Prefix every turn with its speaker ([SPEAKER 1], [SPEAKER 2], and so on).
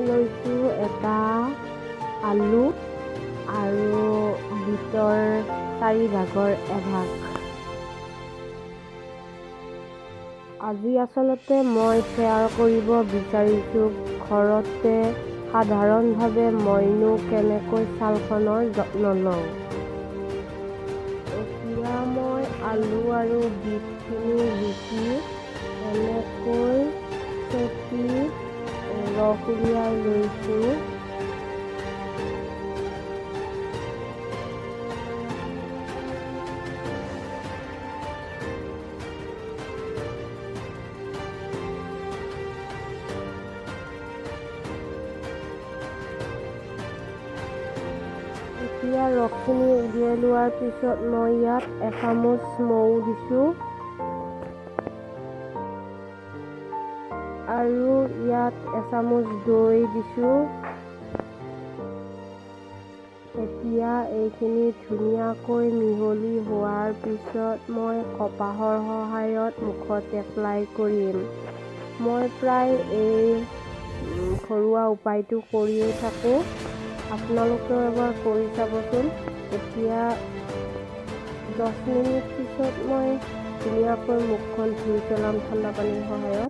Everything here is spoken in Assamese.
[SPEAKER 1] লৈছোঁ এটা আলু আৰু বিটৰ 4 ভাগৰ এভাগ। আজি আচলতে মই শ্বেয়াৰ কৰিব বিচাৰিছোঁ ঘৰতে সাধাৰণভাৱে মইনো কেনেকৈ ছালখনৰ যত্ন লওঁ। এতিয়া মই আলু আৰু বিটখিনি ৰুকি এনেকৈ চেপি ৰস উলিয়াই লৈছোঁ। এতিয়া ৰসখিনি উলিয়াই লোৱাৰ পিছত মই ইয়াত এচামুচ মৌ দিছোঁ আৰু ইয়াত এচামুচ দৈ দিছোঁ। এতিয়া এইখিনি ধুনীয়াকৈ মিহলি হোৱাৰ পিছত মই কপাহৰ সহায়ত মুখত এপ্লাই কৰিম। মই প্ৰায় এই ঘৰুৱা উপায়টো কৰিয়েই থাকোঁ, আপোনালোকেও এবাৰ কৰি চাবচোন। এতিয়া 10 মিনিট পিছত মই ধুনীয়াকৈ মুখখন ধুই পেলাম ঠাণ্ডা পানীৰ সহায়ত।